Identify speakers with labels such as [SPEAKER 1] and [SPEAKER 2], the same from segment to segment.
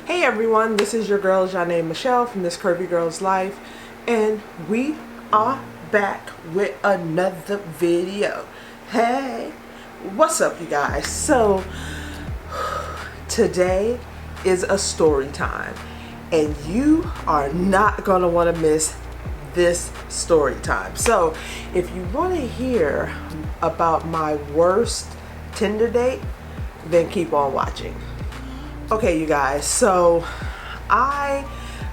[SPEAKER 1] Hey everyone, this is your girl Janae Michelle from This Curvy Girl's Life, and we are back with another video. Hey, what's up you guys? So today is a story time, and you are not gonna want to miss this story time. So if you want to hear about my worst Tinder date, then keep on watching. Okay, you guys, so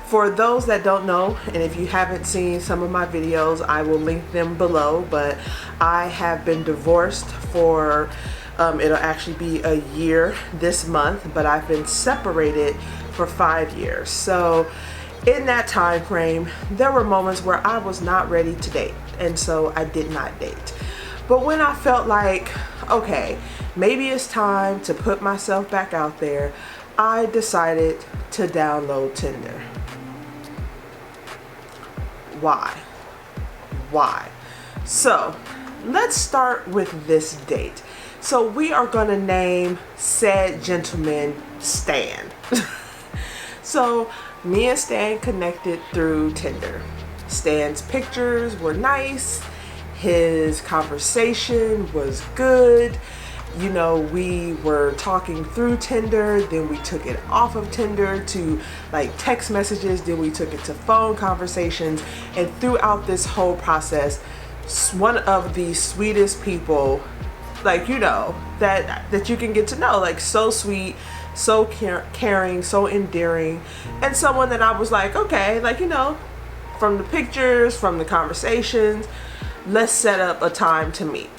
[SPEAKER 1] for those that don't know, and if you haven't seen some of my videos, I will link them below, but I have been divorced for, it'll actually be a year this month, but I've been separated for 5 years. So in that time frame, there were moments where I was not ready to date, and so I did not date. But when I felt like, okay, maybe it's time to put myself back out there, I decided to download Tinder. Why? So let's start with this date. So we are gonna name said gentleman Stan. So me and Stan connected through Tinder. Stan's pictures were nice. His conversation was good. You know, we were talking through Tinder, then we took it off of Tinder to like text messages, then we took it to phone conversations, and throughout this whole process, one of the sweetest people, like, you know, that you can get to know, like so sweet, so caring, so endearing, and someone that I was like, okay, like, you know, from the pictures, from the conversations, let's set up a time to meet.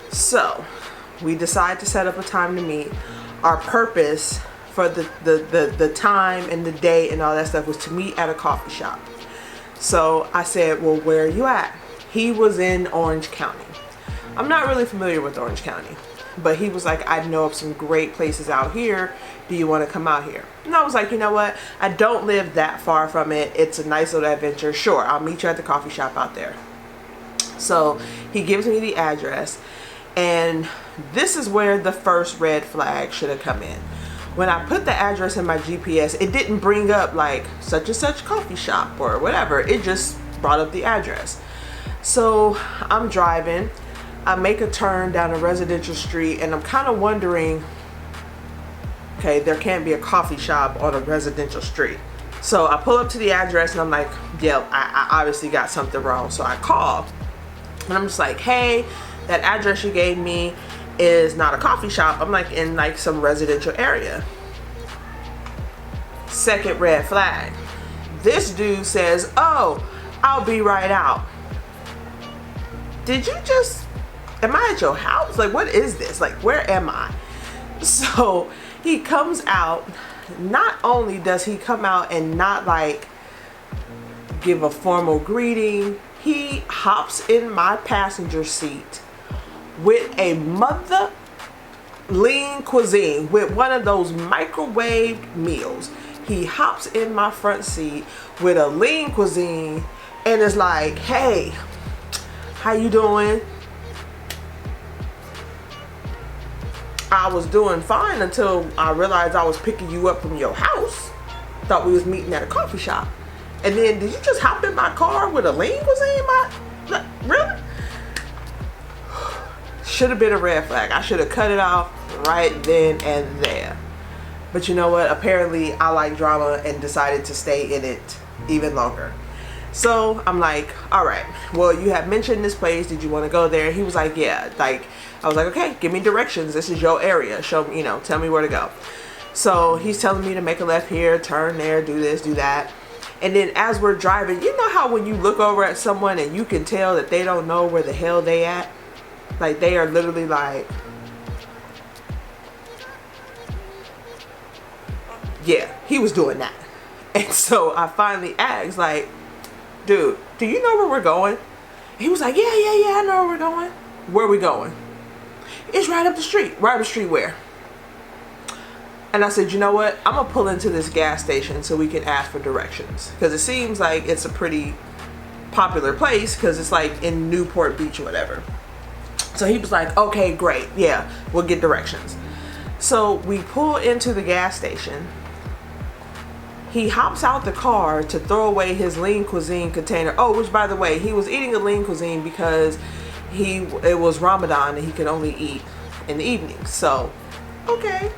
[SPEAKER 1] So we decided to set up a time to meet. Our purpose for the time and the day and all that stuff was to meet at a coffee shop. So I said, well, where are you at? He was in Orange County. I'm not really familiar with Orange County, but he was like, I know of some great places out here. Do you want to come out here? And I was like, you know what? I don't live that far from it. It's a nice little adventure. Sure, I'll meet you at the coffee shop out there. So he gives me the address, and this is where the first red flag should have come in. When I put the address in my GPS, it didn't bring up like such and such coffee shop or whatever. It just brought up the address. So I'm driving. I make a turn down a residential street, and I'm kind of wondering, okay, there can't be a coffee shop on a residential street. So I pull up to the address, and I'm like, yeah, I obviously got something wrong. So I call, and I'm just like, hey, that address you gave me is not a coffee shop. I'm like in like some residential area. Second red flag. This dude says, oh, I'll be right out. Did you just, am I at your house? Like, what is this? Like, where am I? So he comes out. Not only does he come out and not like give a formal greeting, he hops in my passenger seat with a mother lean cuisine, with one of those microwaved meals. He hops in my front seat with a lean cuisine and is like, hey, how you doing? I was doing fine until I realized I was picking you up from your house. Thought we was meeting at a coffee shop. And then did you just hop in my car with a lean cuisine? Really? Should have been a red flag. I should have cut it off right then and there. But you know what? Apparently I like drama and decided to stay in it even longer. So I'm like, all right, well, you have mentioned this place. Did you want to go there? He was like, yeah. Like, I was like, okay, give me directions. This is your area. Show me, you know, tell me where to go. So he's telling me to make a left here, turn there, do this, do that. And then as we're driving, you know how when you look over at someone and you can tell that they don't know where the hell they at? Like, they are literally like, yeah, he was doing that. And so I finally asked, like, dude, do you know where we're going? He was like, yeah, I know where we're going. Where are we going? It's right up the street. Right up the street where? And I said, you know what? I'm going to pull into this gas station so we can ask for directions. Because it seems like it's a pretty popular place because it's like in Newport Beach or whatever. So he was like, okay, great. Yeah, we'll get directions. So we pull into the gas station, He hops out the car to throw away his lean cuisine container. Oh, which by the way, he was eating a lean cuisine because it was Ramadan and he could only eat in the evening. So, okay,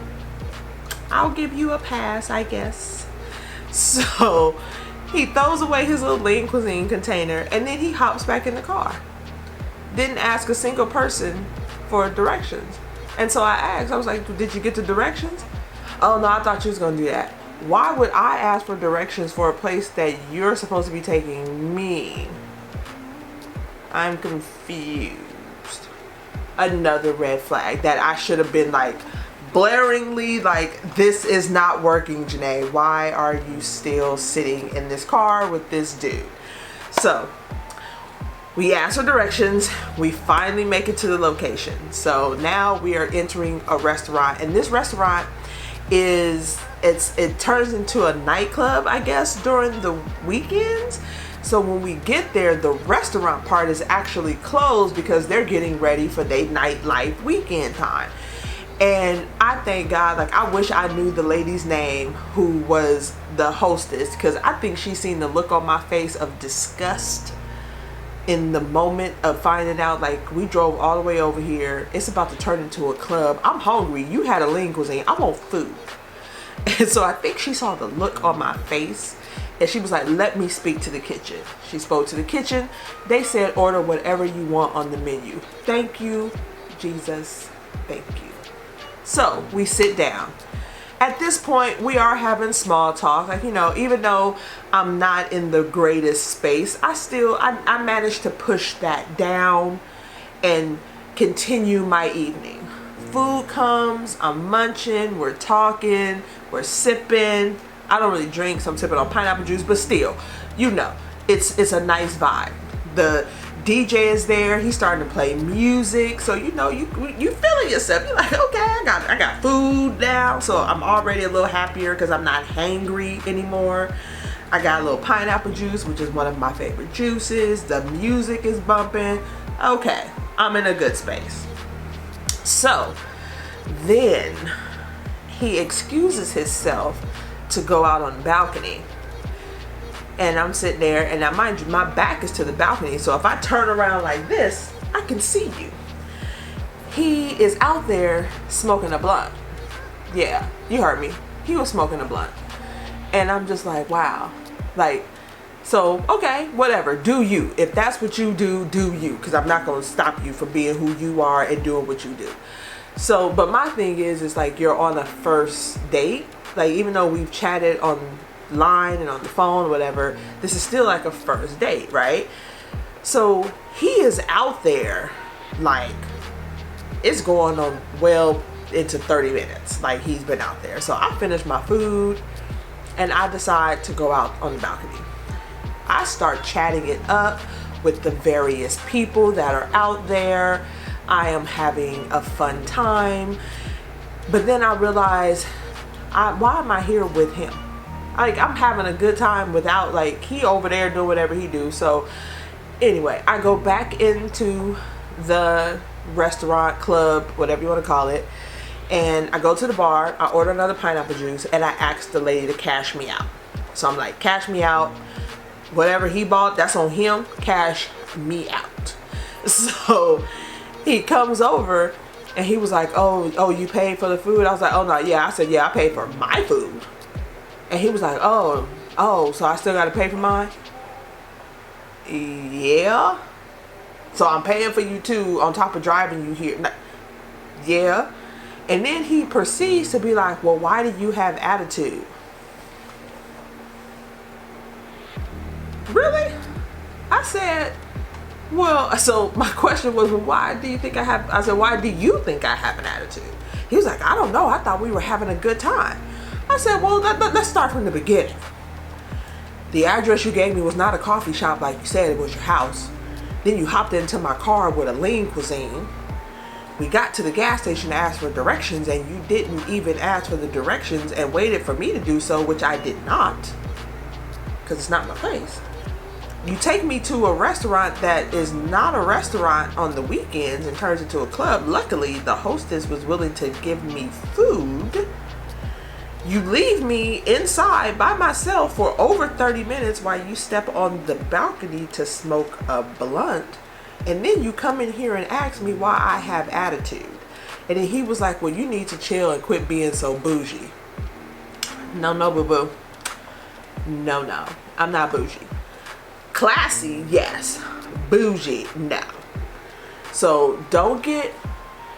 [SPEAKER 1] I'll give you a pass, I guess. So he throws away his little lean cuisine container and then he hops back in the car. Didn't ask a single person for directions. And so I asked, I was like, did you get the directions? Oh no, I thought you was gonna do that. Why would I ask for directions for a place that you're supposed to be taking me? I'm confused. Another red flag that I should have been like blaringly like, this is not working, Janae. Why are you still sitting in this car with this dude? So we ask for directions. We finally make it to the location. So now we are entering a restaurant, and this restaurant it turns into a nightclub, I guess, during the weekends. So when we get there, the restaurant part is actually closed because they're getting ready for their nightlife weekend time. And I thank God, like, I wish I knew the lady's name who was the hostess, because I think she seen the look on my face of disgust in the moment of finding out, like, we drove all the way over here. It's about to turn into a club. I'm hungry. You had a lean cuisine. I want food. And so I think she saw the look on my face and she was like, let me speak to the kitchen. She spoke to the kitchen. They said, order whatever you want on the menu. Thank you, Jesus. Thank you. So we sit down. At this point, we are having small talk. Like, you know, even though I'm not in the greatest space, I managed to push that down and continue my evening. Food comes, I'm munching, we're talking, we're sipping. I don't really drink, so I'm sipping on pineapple juice, but still, you know, it's a nice vibe. The DJ is there, he's starting to play music, so you know, you feeling yourself. You're like, okay, I got food now, so I'm already a little happier because I'm not hangry anymore. I got a little pineapple juice, which is one of my favorite juices. The music is bumping. Okay, I'm in a good space. So then he excuses himself to go out on the balcony. And I'm sitting there, and now mind you, my back is to the balcony, so if I turn around like this, I can see you. He is out there smoking a blunt. Yeah, you heard me. He was smoking a blunt. And I'm just like, wow. Like, so, okay, whatever. Do you. If that's what you do, do you. Because I'm not going to stop you from being who you are and doing what you do. So, but my thing is like, you're on a first date. Like, even though we've chatted online and on the phone or whatever, this is still like a first date, right? So he is out there, like, it's going on well into 30 minutes. Like, he's been out there. So I finished my food and I decide to go out on the balcony. I start chatting it up with the various people that are out there. I am having a fun time. But then I realize, why am I here with him? Like, I'm having a good time without, like, he over there doing whatever he do. So anyway, I go back into the restaurant, club, whatever you want to call it, and I go to the bar. I order another pineapple juice and I ask the lady to cash me out. So I'm like, cash me out. Whatever he bought, that's on him. Cash me out. So he comes over and he was like, oh, you paid for the food? I was like, oh no, yeah. I said, yeah, I paid for my food. And he was like, oh, so I still got to pay for mine? Yeah. So I'm paying for you too, on top of driving you here. Yeah. And then he proceeds to be like, well, why do you have attitude? Really? I said, well, so my question was, well, why do you think I have, I said, why do you think I have an attitude? He was like, I don't know. I thought we were having a good time. I said, well, let's start from the beginning. The address you gave me was not a coffee shop like you said, it was your house. Then you hopped into my car with a lean cuisine. We got to the gas station to ask for directions, and you didn't even ask for the directions and waited for me to do so, which I did not, because it's not my place. You take me to a restaurant that is not a restaurant on the weekends and turns into a club. Luckily, the hostess was willing to give me food. You leave me inside by myself for over 30 minutes while you step on the balcony to smoke a blunt. And then you come in here and ask me why I have attitude. And then he was like, well, you need to chill and quit being so bougie. No, boo-boo. No. I'm not bougie. Classy, yes. Bougie, no. So don't get,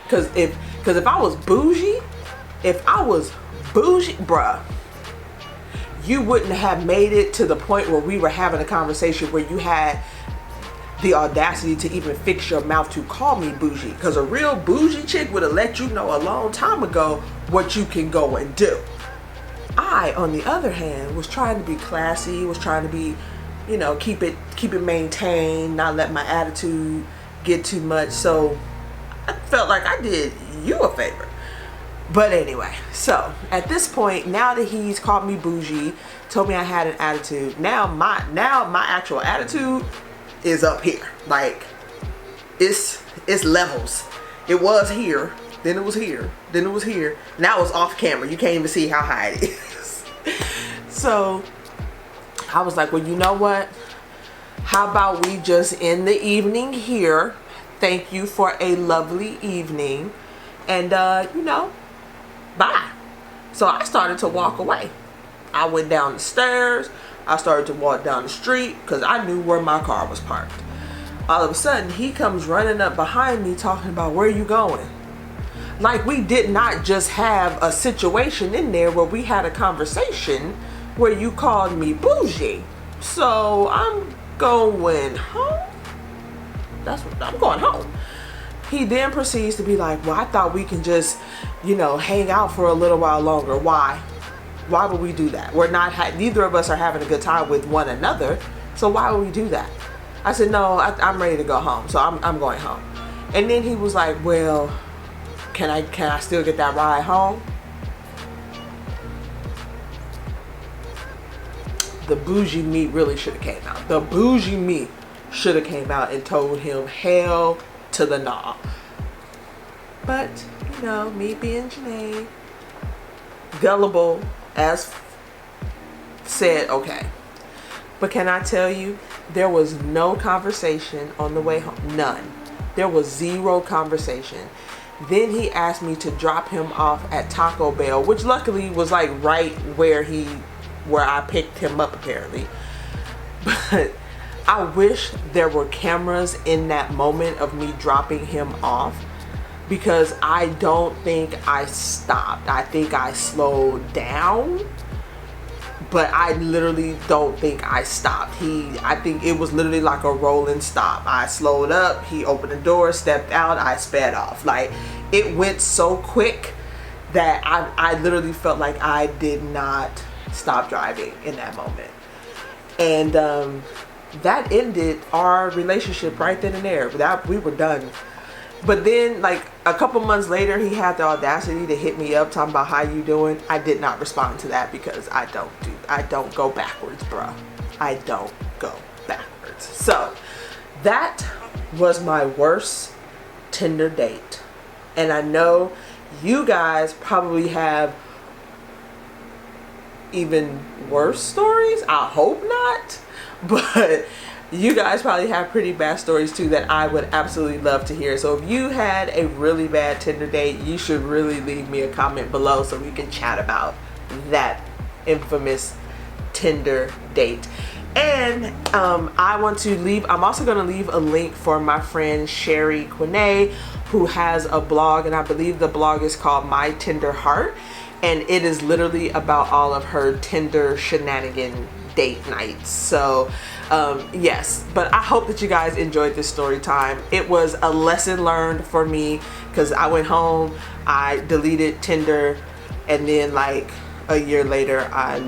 [SPEAKER 1] because if I was bougie, bruh, you wouldn't have made it to the point where we were having a conversation where you had the audacity to even fix your mouth to call me bougie. Because a real bougie chick would have let you know a long time ago what you can go and do. I, on the other hand, was trying to be classy, was trying to be, you know, keep it maintained, not let my attitude get too much. So I felt like I did you a favor. But anyway, so at this point, now that he's called me bougie, told me I had an attitude, now my actual attitude is up here. Like, it's levels. It was here, then it was here, then it was here. Now it's off camera. You can't even see how high it is. So I was like, well, you know what? How about we just end the evening here? Thank you for a lovely evening. And, you know, bye. So I started to walk away. I went down the stairs. I started to walk down the street because I knew where my car was parked. All of a sudden, he comes running up behind me talking about, where are you going? Like, we did not just have a situation in there where we had a conversation where you called me bougie. So I'm going home. That's what I'm going home. He then proceeds to be like, well, I thought we can just, you know, hang out for a little while longer. Why? Why would we do that? Neither of us are having a good time with one another. So why would we do that? I said, no, I'm ready to go home. So I'm going home. And then he was like, well, can I still get that ride home? The bougie me really should have came out. The bougie me should have came out and told him hell to the nah. But, you know, me being Janae, gullible as said, okay. But can I tell you, there was no conversation on the way home. None. There was zero conversation. Then he asked me to drop him off at Taco Bell, which luckily was like right where I picked him up apparently. But I wish there were cameras in that moment of me dropping him off, because I don't think I stopped. I think I slowed down, but I literally don't think I stopped. I think it was literally like a rolling stop. I slowed up, he opened the door, stepped out, I sped off. Like, it went so quick that I literally felt like I did not stop driving in that moment. And that ended our relationship right then and there. We were done. But then, like, a couple months later, he had the audacity to hit me up talking about how you doing. I did not respond to that because I don't go backwards, bro. I don't go backwards. So that was my worst Tinder date. And I know you guys probably have even worse stories. I hope not. But you guys probably have pretty bad stories too that I would absolutely love to hear. So if you had a really bad Tinder date, you should really leave me a comment below so we can chat about that infamous Tinder date. And I'm also going to leave a link for my friend Sherry Quinay, who has a blog, and I believe the blog is called My Tinder Heart, and it is literally about all of her Tinder shenanigan date nights. So yes, but I hope that you guys enjoyed this story time. It was a lesson learned for me because I went home, I deleted Tinder, and then like a year later I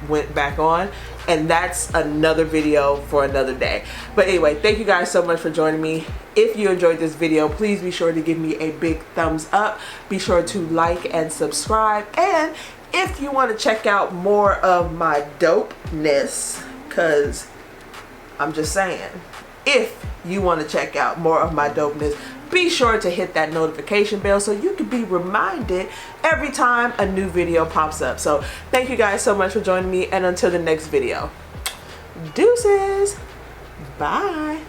[SPEAKER 1] went back on, and that's another video for another day. But anyway, thank you guys so much for joining me. If you enjoyed this video, please be sure to give me a big thumbs up. Be sure to like and subscribe. And if you want to check out more of my dopeness, because I'm just saying, if you want to check out more of my dopeness, be sure to hit that notification bell so you can be reminded every time a new video pops up. So thank you guys so much for joining me, and until the next video, deuces, bye.